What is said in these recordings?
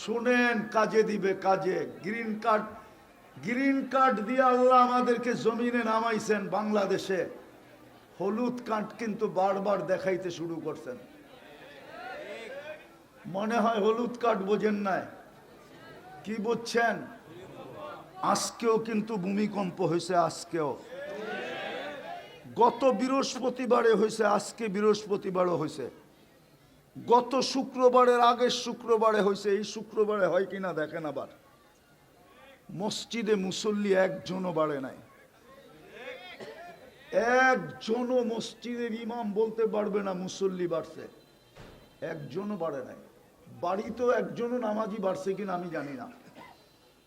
শুনেন, কাজে দিবে, কাজে। গ্রিন কার্ড দিয়ে আল্লাহ আমাদেরকে জমিনে নামাইছেন বাংলাদেশে। হলুদ কার্ড কিন্তু বারবার দেখাইতে শুরু করছেন। মনে হয় হলুদ কার্ড বোঝেন নাই। কি বুঝছেন? আজকেও কিন্তু ভূমিকম্প হয়েছে, আজকেও। গত বৃহস্পতিবারে হয়েছে, আজকে বৃহস্পতিবারও হয়েছে। গত শুক্রবারের আগের শুক্রবারে হয়েছে, এই শুক্রবারে হয় কিনা দেখেন। আবার মসজিদে মুসল্লি একজনও বাড়ে নাই। একজনও মসজিদের ইমাম বলতে পারবে না মুসল্লি বাড়ছে, একজনও বাড়ে নাই। বাড়িতেও একজনও নামাজি বাড়ছে কিনা আমি জানি না।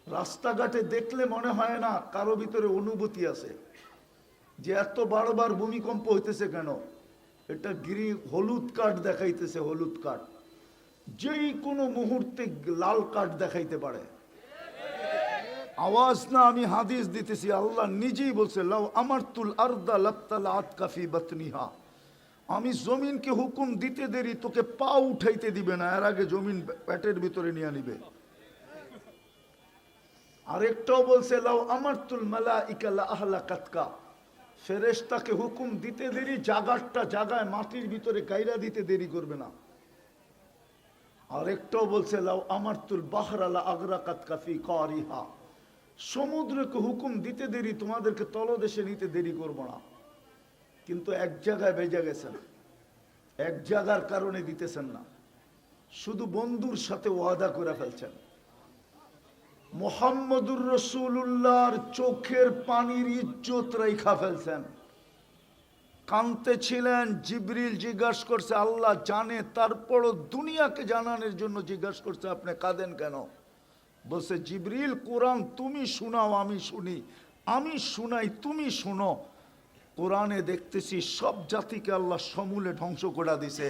রাস্তাঘাটে দেখলে মনে হয় না কারো ভিতরে অনুভূতি আছে যে এত বারবার ভূমিকম্প হইতেছে কেন। এটা হলুদ কার্ড দেখাইতেছে, হলুদ কার্ড। যেই কোনো মুহূর্তে লাল কার্ড দেখাইতে পারে। আওয়াজ না, আমি হাদিস দিতেছি, আল্লাহ নিজেই বলছে লাউ আমারতুল আরদা লাবতালাআত কাফি বাতনিহা। আমি জমিনকে হুকুম দিতে দেরি তোকে পা উঠাইতে দিবে না, এর আগে জমিন পেটের ভিতরে নিয়ে নিবে। আরেকটাও বলছে লাউ আমারতুল মালাইকা লা আহলাকাতকা। ফেরেশতাকে হুকুম দিতে দেরি জাগারটা জাগায় মাটির ভিতরে গাইরা দিতে দেরি করবে না। আরেকটাও বলছে লাউ আমারতুল বাহরা লা আগরাকাতকা ফি কারিহা। সমুদ্রকে হুকুম দিতে দেরি তোমাদেরকে তলদেশে নিতে দেরি করব না। কিন্তু এক জায়গায় বেজে গেছেন, এক জায়গার কারণে দিতেছেন না। শুধু বন্ধুর সাথে ওয়াদা করে ফেলছেন। মুহাম্মদুর রাসূলুল্লাহর চোখের পানির ইজ্জত রাইখা ফেলছেন। কাঁদতে ছিলেন, জিবরিল জিজ্ঞাসা করছে, আল্লাহ জানে তারপরও দুনিয়াকে জানানোর জন্য জিজ্ঞাসা করছে আপনি কাঁদেন কেন? বলছে জিবরিল কোরআন তুমি শোনাও আমি শুনি, আমি শুনাই তুমি শুনো। কোরআনে দেখতেছি সব জাতিকে আল্লাহ সমূলে ধ্বংস করে দিছে,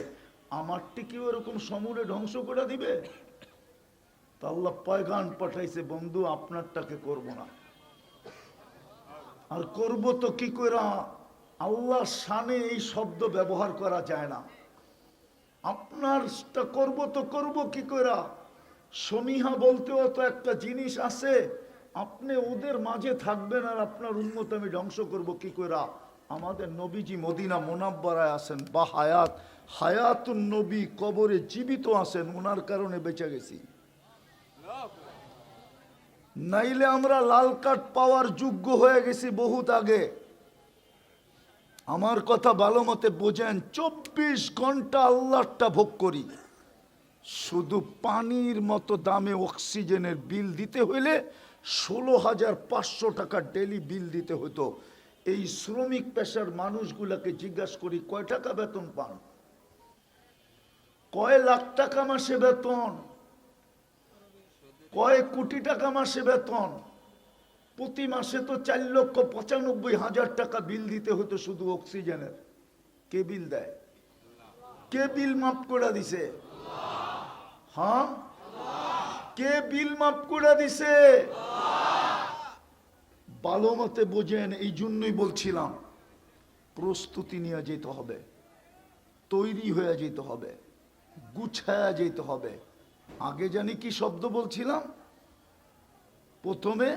আমারটি কি ওরকম সমূলে ধ্বংস করে দিবে? তা আল্লাহ পয়গান পাঠাইছে, বন্ধু আপনারটাকে করব না। আর করব তো কি করে? আল্লাহর শানে এই শব্দ ব্যবহার করা যায় না। আপনারটা করব তো করব কি করে? সমীহা বলতেও তো একটা জিনিস আছে। আপনি ওদের মাঝে থাকবেন আর আপনার উম্মত আমি ধ্বংস করব কি করে? আমাদের নবীজি মদিনা মুনাব্বারায় আছেন, বা হায়াতুন নবী কবরে জীবিত আছেন, ওনার কারণে বেঁচে গেছি। নাইলে আমরা লাল কার্ড পাওয়ার যোগ্য হয়ে গেছি বহুত আগে। আমার কথা ভালো মতে বোঝেন। 24 ঘন্টা আল্লাহটা ভোগ করি। শুধু পানির মতো দামে অক্সিজেনের বিল দিতে হইলে 16,500 টাকা ডেলি বিল দিতে হতো। এই শ্রমিক পেশার মানুষগুলাকে জিজ্ঞাসা করি কয় টাকা বেতন পান? কয় লাখ টাকা মাসে বেতন? কয় কোটি টাকা মাসে বেতন? প্রতি মাসে তো 4,95,000 টাকা বিল দিতে হতো শুধু অক্সিজেনের। কে বিল দেয়? কে বিল মাফ করে দিছে? হ্যাঁ, কে বিল মাফ করে দিছে? ভালো মতে বোঝেন। এই জন্যই বলছিলাম প্রস্তুতি নিয়ে যেতে হবে, তৈরি হয়ে যেতে হবে, গুছায়া যেতে হবে। আগে জানি কি শব্দ বলছিলাম? প্রথমে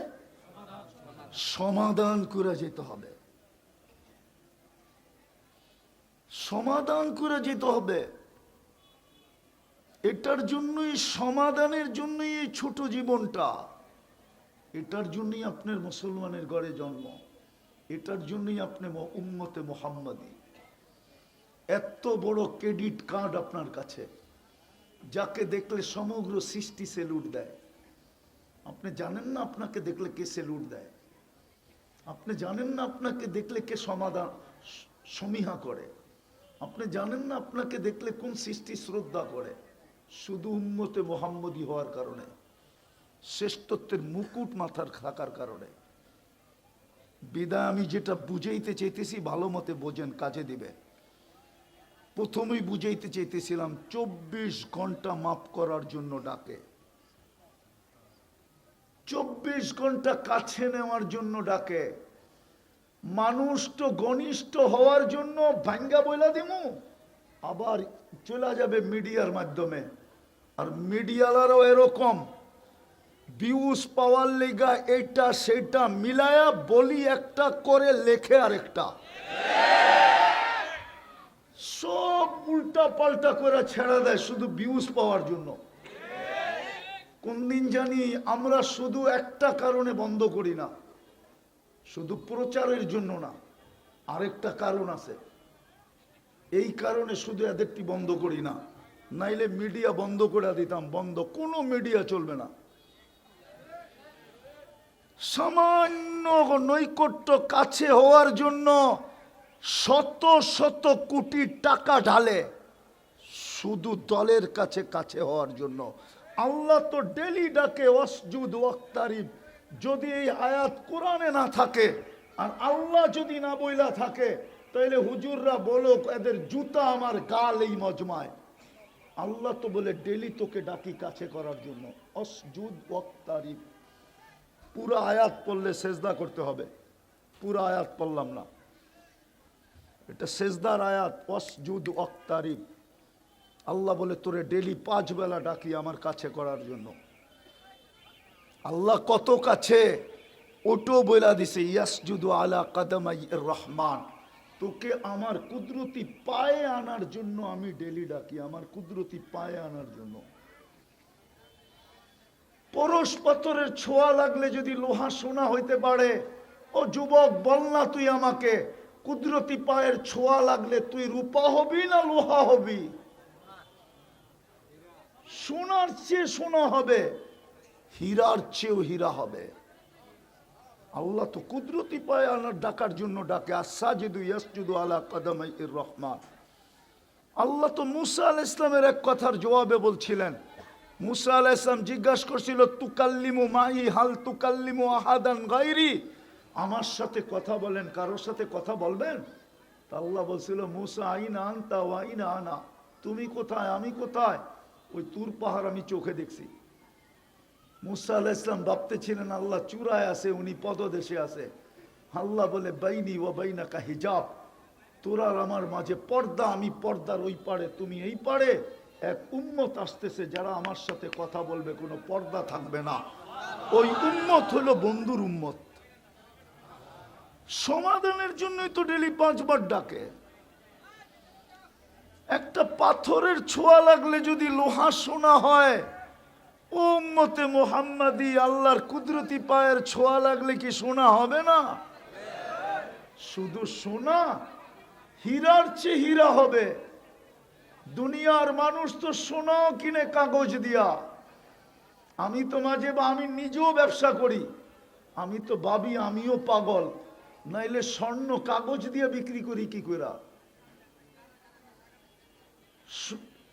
সমাধান করে যেতে হবে, সমাধান করে যেতে হবে। এটার জন্যই, সমাধানের জন্যই এই ছোট জীবনটা। এটার জন্যই আপনার মুসলমানের ঘরে জন্ম, এটার জন্যই আপনি উম্মতে মুহাম্মাদি। এত বড় ক্রেডিট কার্ড আপনার কাছে, যাকে দেখলে সমগ্র সৃষ্টি সেলুট দেয়। আপনি জানেন না আপনাকে দেখলে কে সেলুট দেয়? আপনি জানেন না আপনাকে দেখলে কে সমীহা করে? আপনি জানেন না আপনাকে দেখলে কোন সৃষ্টি শ্রদ্ধা করে? শুধু উম্মতে মুহাম্মদী হওয়ার কারণে, শ্রেষ্ঠত্বের মুকুট মাথার থাকার কারণে। বিদায় আমি যেটা বুঝাইতে চাইতেছি ভালো মতে বোঝেন, কাজে দিবে। প্রথমেই বুঝাইতে চাইতেছিলাম 24 ঘন্টা মাফ করার জন্য ডাকে, 24 ঘন্টা কাছে নেওয়ার জন্য ডাকে। মানুষ তো ঘনিষ্ঠ হওয়ার জন্য ভাঙ্গা বইলা দিমু, আবার চলে যাবে মিডিয়ার মাধ্যমে। আর মিডিয়ালারও এরকম, ভিউজ পাওয়ার লেগা এটা সেটা মিলায়া বলি একটা করে লেখে আরেকটা, সব উল্টা পাল্টা করে ছেড়ে দেয় শুধু ভিউজ পাওয়ার জন্য। কোন দিন জানি আমরা শুধু একটা কারণে বন্ধ করি না, শুধু প্রচারের জন্য না, আরেকটা কারণ আছে। এই কারণে শুধু এদেরটি বন্ধ করি না, নাইলে মিডিয়া বন্ধ করে দিতাম। বন্ধ, কোনো মিডিয়া চলবে না। সামান্য নৈকট্য কাছে হওয়ার জন্য শত শত কোটি টাকা ঢালে শুধু দলের কাছে কাছে হওয়ার জন্য। আল্লাহ তো ডেলি ডাকে ওয়াসজুদ ওয়াক্তারিব। যদি এই আয়াত কোরআনে না থাকে আর আল্লাহ যদি না বইলা থাকে, তাহলে হুজুররা বলো এদের জুতা আমার গাল এই মজমায়। আল্লাহ তো বলে ডেলি তোকে ডাকি কাছে করার জন্য, ওয়াসজুদ ওয়াক্তারিব। পুরো আয়াত পড়লে সেজদা করতে হবে, পুরো আয়াত পড়লাম না, এটা সেজদার আয়াত। ওয়াসজুদ ওয়াক্তারিব, আল্লাহ বলে তোরে ডেলি 5 বেলা ডাকি আমার কাছে করার জন্য। আল্লাহ কত কাছে ওটো বইলা দিছে, ইয়াসজুদু আলা কাদামাই রহমান। তোকে আমার কুদরতি পায়ে আনার জন্য আমি ডেলি ডাকি, আমার কুদরতি পায়ে আনার জন্য। পরশ পাথরের ছোঁয়া লাগলে যদি লোহা সোনা হইতে পারে, ও যুবক বল না তুই আমাকে, কুদরতি পায়ের ছোঁয়া লাগলে তুই রূপা হবি না লোহা হবি? সোনার চেয়ে সোনা হবে, হীরার চেয়েও হীরা হবে। আল্লাহ তো কুদরতি পায়ে আনার ডাকার জন্য ডাকে, আসাজিদু ইয়াসজুদু আলা কাদামাই রহমান। আল্লাহ তো মুসা আলাইহিস সালামের এক কথার জবাবে বলছিলেন, মুসা আলাইহিস সালাম জিজ্ঞাসা করছিল, তুকাল্লিমু মাই হাল তুকাল্লিমু আহাদান গায়রি, আমার সাথে কথা বলেন, কারোর সাথে কথা বলবেন? তা আল্লাহ বলছিল, মুসা আইনা আনতা ওয়া আইনা আনা, তুমি কোথায় আমি কোথায়? ওই তুর পাহাড় আমি চোখে দেখছি। মুসা আলাইহিস সালাম ভাবতেছিলেন আল্লাহ চূড়ায় আছে, উনি পদদেশে আছে। আল্লাহ বলে, বাইনি ওয়া বাইনাকা হিজাব, তোরা আর আমার মাঝে পর্দা, আমি পর্দার ওই পারে তুমি এই পারে। এক উম্মত আসতেছে যারা আমার সাথে কথা বলবে, কোনো পর্দা থাকবে না। ওই উম্মত হলো বন্ধুর উম্মত। সমাধানের জন্যই তো ডেলি 5 বার ডাকে। একটা পাথরের ছোঁয়া লাগলে যদি লোহা সোনা হয়, ও উম্মতে মুহাম্মাদি, আল্লাহর কুদরতি পায়ের ছোঁয়া লাগলে কি সোনা হবে না? শুধু সোনা, হীরার চেয়ে হীরা হবে। দুনিয়ার মানুষ তো সোনাও কিনে কাগজ দিয়া। আমি তো আমি নিজেও ব্যবসা করি, আমি তো ভাবি আমিও পাগল, নাইলে স্বর্ণ কাগজ দিয়ে বিক্রি করি কি করে?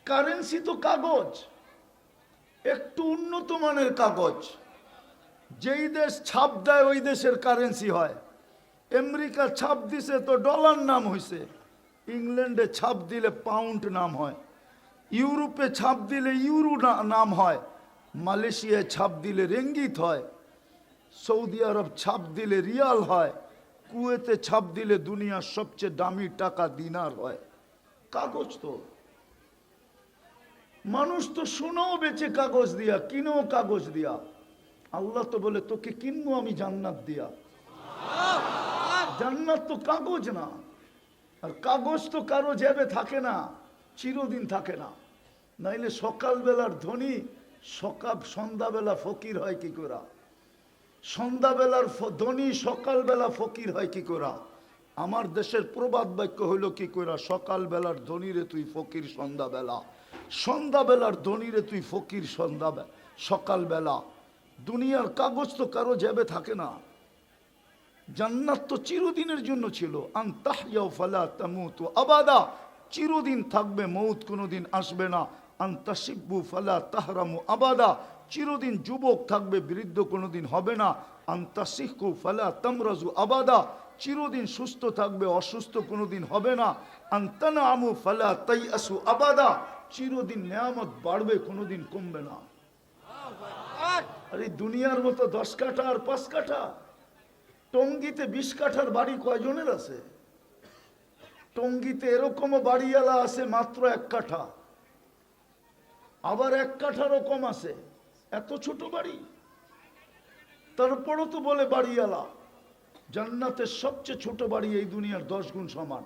কারেন্সি তো কাগজ, একটু উন্নত মানের কাগজ। যেই দেশ ছাপ দেয় ওই দেশের কারেন্সি হয়। আমেরিকা ছাপ দিছে তো ডলার নাম হয়েছে, ইংল্যান্ডে ছাপ দিলে পাউন্ড নাম হয়, ইউরোপে ছাপ দিলে ইউরো নাম হয়, মালয়েশিয়ায় ছাপ দিলে রেঙ্গিত হয়, সৌদি আরব ছাপ দিলে রিয়াল হয়, কুয়েতে ছাপ দিলে দুনিয়ার সবচেয়ে দামি টাকা দিনার হয়। কাগজ তো, মানুষ তো সোনাও বেচে কাগজ দিয়া, কিনেও কাগজ দিয়া। আল্লাহ তো বলে তোকে কিনবো আমি জান্নাত দিয়া। জান্নাত তো কাগজ না, আর কাগজ তো কারো জেবে থাকে না, চিরদিন থাকে না। নাইলে সকালবেলার ধনী সন্ধ্যাবেলা ফকির হয় কি করে? সন্ধ্যাবেলার ধনী সকালবেলা ফকির হয় কি করে? আমার দেশের প্রবাদ বাক্য হইল কি করে, সকালবেলার ধনীরে তুই ফকির সন্ধ্যাবেলা, সন্ধ্যাবেলার ধনীরে তুই ফকির সকালবেলা। দুনিয়ার কাগজ তো কারো জেবে থাকে না। জান্নাত তো চিরদিনের জন্য ছিল, আনতাহইয়াউ ফালা তামুতু আবাদা, চিরদিন থাকবে, মৌত কোনোদিন আসবে না। আনতাশিব্বু ফালা তাহরামু আবাদা, চিরদিন যুবক থাকবে, বৃদ্ধ কোনোদিন হবে না। আনতাসিহু ফালা তামরাজু আবাদা, চিরদিন সুস্থ থাকবে, অসুস্থ কোনোদিন হবে না। আনতানামু ফালা তাইয়াসু আবাদা, চিরদিন নেয়ামত বাড়বে, কোনোদিন কমবে না। আর এই দুনিয়ার মতো 10 কাঠা আর 5 কাঠা, টঙ্গিতে 20 কাঠার বাড়ি কয়জনের আছে? টঙ্গিতে এরকমও বাড়িওয়ালা আছে মাত্র 1 কাঠা, আবার 1 কাঠারও কম আছে, এত ছোট বাড়ি। তারপরও তো বলে বাড়িওয়ালা জান্নাতের সবচেয়ে ছোট বাড়ি এই দুনিয়ার 10 গুণ সমান।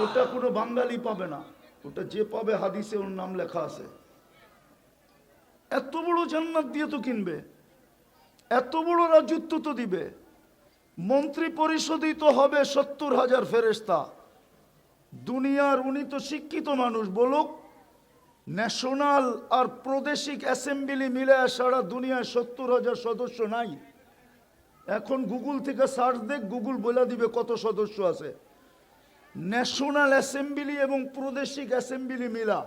ওটা কোনো বাঙালি পাবে না, ওটা যে পাবে হাদিসে ওর নাম লেখা আছে। এত বড় জান্নাত দিয়ে তো কিনবে, এত বড় রাজত্ব তো দিবে। মন্ত্রী পরিষদই তো হবে 70,000 ফেরেশতা। দুনিয়ার উনি তো শিক্ষিত মানুষ, বলুক ন্যাশনাল আর প্রাদেশিক অ্যাসেম্বলি মিলে সারা দুনিয়ায় 70,000 সদস্য নাই। এখন গুগল থেকে সার্চ দেখ, গুগল বলে দিবে কত সদস্য আছে। ন্যাশনাল অ্যাসেম্বলি এবং প্রাদেশিক অ্যাসেম্বলি মিলা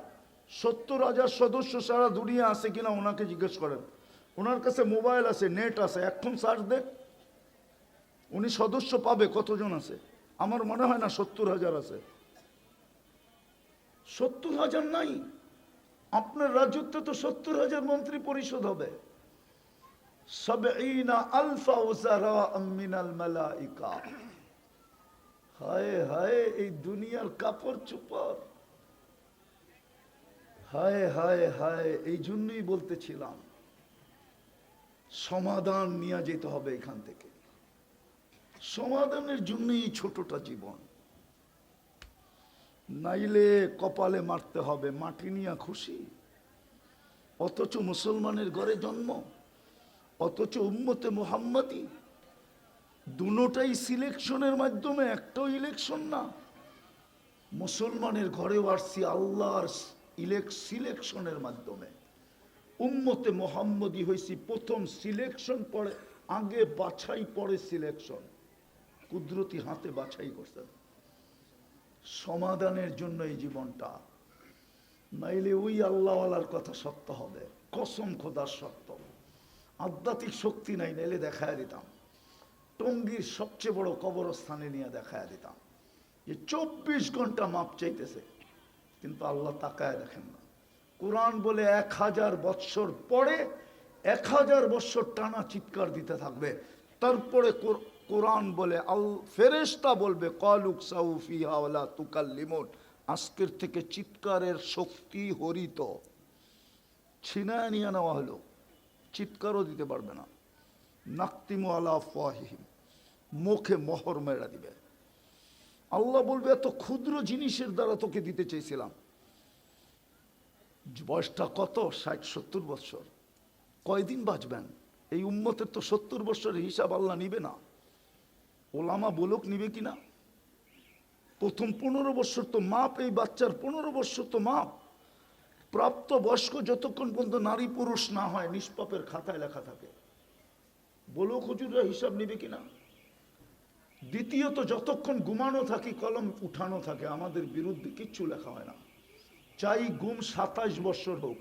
70,000 সদস্য সারা দুনিয়া আছে কিনা ওনাকে জিজ্ঞেস করেন। ওনার কাছে মোবাইল আছে, নেট আছে, এখন সার্চ দেখ, উনি সদস্য পাবে কতজন আছে। আমার মনে হয় না 70,000 আছে। 70,000 নাই। আপনার রাজত্বে তো 70,000 মন্ত্রী পরিষদ হবে। 70,000 উযারা মিনাল মালাইকা। হায় হায়, এই দুনিয়ার কাপড় চোপড়, হায় হায় হায়। এই জন্যই বলতেছিলাম সমাধান নিয়ে যেতে হবে এখান থেকে। সমাধানের জন্যই ছোটটা জীবন, নাইলে কপালে মারতে হবে। মাটি নিয়ে খুশি, অথচ মুসলমানের ঘরে জন্ম, অথচ উম্মতে মুহাম্মাদি। দুটোটাই সিলেকশনের মাধ্যমে, একটাও ইলেকশন না। মুসলমানের ঘরেও আসছি আল্লাহর সিলেকশনের মাধ্যমে। উম্মতে মুহাম্মাদি হয়েছি প্রথম সিলেকশন, পরে আগে বাছাই পরে সিলেকশন। কুদরতি হাতে বাছাই করছেন। সমাধানের জন্য এই জীবনটা, নাইলে ওই আল্লাহওয়ালার কথা সত্য হবে, কসম খোদার সত্য। আধ্যাত্মিক শক্তি নাই, নাইলে দেখায় দিতাম। টঙ্গীর সবচেয়ে বড় কবরস্থানে নিয়ে দেখায় দিতাম যে 24 ঘন্টা মাপ চাইতেছে, কিন্তু আল্লাহ তাকায় দেখেন না। কোরআন বলে 1000 বৎসর পরে 1000 বৎসর টানা চিৎকার দিতে থাকবে। তারপরে কোরআন বলে ফেরেশতা বলবে ক্বালুক সাউফিহা ওয়ালা তুকাল্লিমুন, আজকের থেকে চিৎকারের শক্তি হরিত ছিনায় নিয়ে নেওয়া হলো, চিৎকারও দিতে পারবে না। নাকতিমু আলা আফওয়াহিহিম, মুখে মোহর মেরা দিবে। আল্লাহ বলবে এত ক্ষুদ্র জিনিসের দ্বারা তোকে দিতে চেয়েছিলাম। বয়সটা কত? 60-70 বৎসর। কয়দিন বাঁচবেন? এই উম্মতের তো 70 বৎসরের হিসাব আল্লাহ নিবে না। ওলামা বলুক নিবে কিনা। প্রথম 15 বৎসর তো মাপ, এই বাচ্চার 15 বৎসর তো মাপ। প্রাপ্ত বয়স্ক যতক্ষণ পর্যন্ত নারী পুরুষ না হয় নিষ্পাপের খাতায় লেখা থাকে। বলুক হুজুররা হিসাব নিবে কিনা। দ্বিতীয়ত যতক্ষণ ঘুমানো থাকি কলম উঠানো থাকে, আমাদের বিরুদ্ধে কিচ্ছু লেখা হয় না। চাই গুম 27 বৎসর হোক।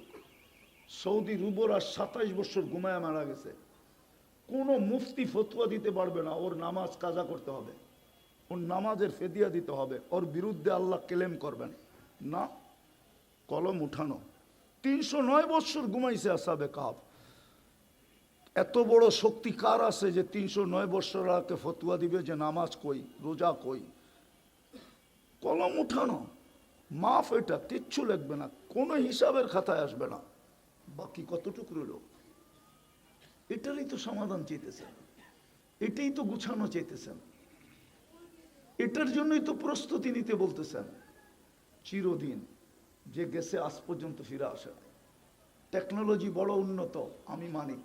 সৌদি রুবরা 27 বৎসর ঘুমায় মারা গেছে। কোনো মুফতি ফতোয়া দিতে পারবে না ওর নামাজ কাজা করতে হবে, ওর নামাজের ফেদিয়া দিতে হবে, ওর বিরুদ্ধে আল্লাহ ক্লেম করবেন না। কলম উঠানো। 309 বৎসর ঘুমাইছে আসহাবে কাহফ। এত বড় শক্তি কার আছে যে 309 বৎসর আগে ফতোয়া দিবে যে নামাজ কই, রোজা কই? কলম উঠানো, মাফ। এটা কিচ্ছু লিখবে না, কোনো হিসাবের খাতায় আসবে না। বাকি কতটুকু রইল? এটারই তো সমাধান চাইতেছেন, এটাই তো গুছানো চাইতেছেন, এটার জন্যই তো প্রস্তুতি নিতে বলতেছেন। চিরদিন যে গেছে আজ পর্যন্ত ফিরে আসে। টেকনোলজি বড় উন্নত আমি মানি।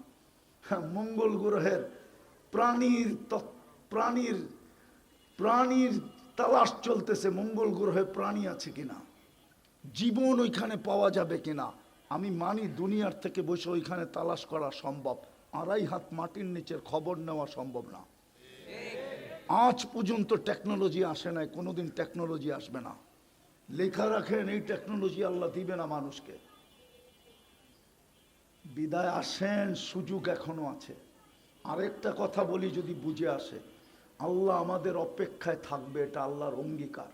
মঙ্গল গ্রহের প্রাণীর তালাশ চলতেছে। মঙ্গল গ্রহে প্রাণী আছে কিনা, জীবন ওইখানে পাওয়া যাবে কিনা আমি মানি। দুনিয়ার থেকে বসে ওইখানে তালাশ করা সম্ভব। 2.5 হাত মাটির নিচের খবর নেওয়া সম্ভব না। আজ পর্যন্ত টেকনোলজি আসে নাই, কোনোদিন টেকনোলজি আসবে না। লেখা রাখেন এই টেকনোলজি আল্লাহ দিবে না মানুষকে। বিদায় আসেন, সুযোগ এখনো আছে। আরেকটা কথা বলি যদি বুঝে আসে, আল্লাহ আমাদের অপেক্ষায় থাকবে, এটা আল্লাহর অঙ্গীকার।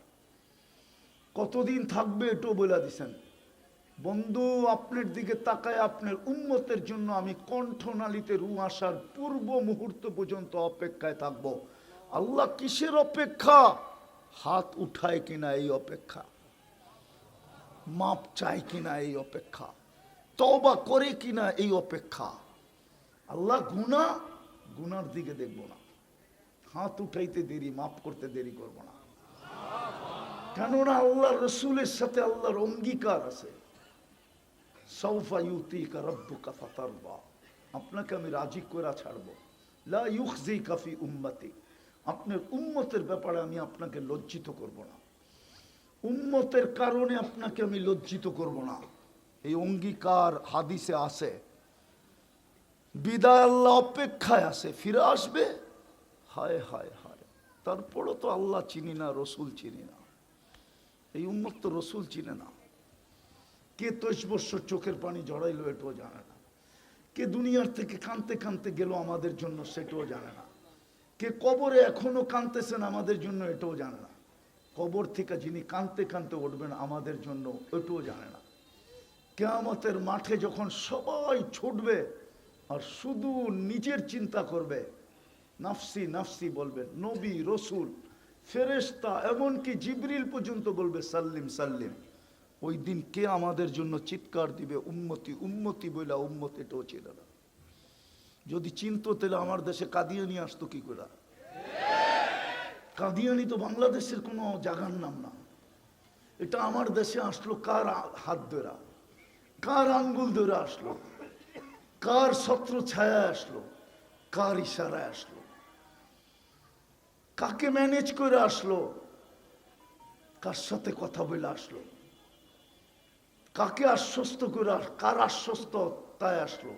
কতদিন থাকবে এটাও বলে দিছেন। বন্ধু আপনার দিকে তাকায়, আপনার উম্মতের জন্য আমি কণ্ঠনালীতে রু আসার পূর্ব মুহূর্ত পর্যন্ত অপেক্ষায় থাকব। আল্লাহ কিসের অপেক্ষা? হাত উঠায় কিনা এই অপেক্ষা। মাপ চায় কিনা এই অপেক্ষা, তওবা করে কিনা এই অপেক্ষা। আল্লাহ গুনার দিকে দেখবো না, হাত উঠাইতে দেরি, মাফ করতে দেরি করব না। কেননা আল্লাহ রসুলের সাথে আল্লাহর অঙ্গীকার আছে, সাউফা ইউতিকা রাব্বুকা ফাতারদা, আপনাকে আমি রাজি করে ছাড়বো। লা ইউখজিকা ফি উম্মতি, আপনার উম্মতের ব্যাপারে আমি আপনাকে লজ্জিত করব না, উম্মতের কারণে আপনাকে আমি লজ্জিত করব না। এই অঙ্গীকার হাদিসে আছে। বিদায় আল্লাহ অপেক্ষায় আছে, ফিরে আসবে। হায় হায় হায়, তারপরও তো আল্লাহ চিনি না, রসুল চিনি না। এই উম্মত তো রসুল চিনে না। কে 23 বছর চোখের পানি জড়াইলো এটাও জানে না। কে দুনিয়ার থেকে কাঁদতে কাঁদতে গেল আমাদের জন্য সেটাও জানে না। কে কবরে এখনো কাঁদতেছেন আমাদের জন্য এটাও জানে না। কবর থেকে যিনি কাঁদতে কাঁদতে উঠবেন আমাদের জন্য এটাও জানে না। কিয়ামতের মাঠে যখন সবাই ছুটবে আর শুধু নিজের চিন্তা করবে, নাফসি নাফসি বলবে, নবী রসুল ফেরেশতা এমনকি জিবরিল পর্যন্ত বলবে সাল্লিম সাল্লিম, ওই দিন কে আমাদের জন্য চিৎকার দিবে উম্মতি উম্মতি বইলা, উম্মত এটাও ছিল না। যদি চিনতো তাহলে আমার দেশে কাদিয়ানি আসতো কি করে? কাদিয়ানি তো বাংলাদেশের কোনো জায়গার নাম না। এটা আমার দেশে আসলো কার হাত ধরা, কার আঙ্গুল ধরে আসলো, কার ছত্র ছায়া আসলো, কার ইশারায় আসলো, কাকে ম্যানেজ করে আসলো, কার সাথে কথা বলে আসলো, কাকে আশ্বস্ত করে, কার আশ্বস্ত তাই আসলো।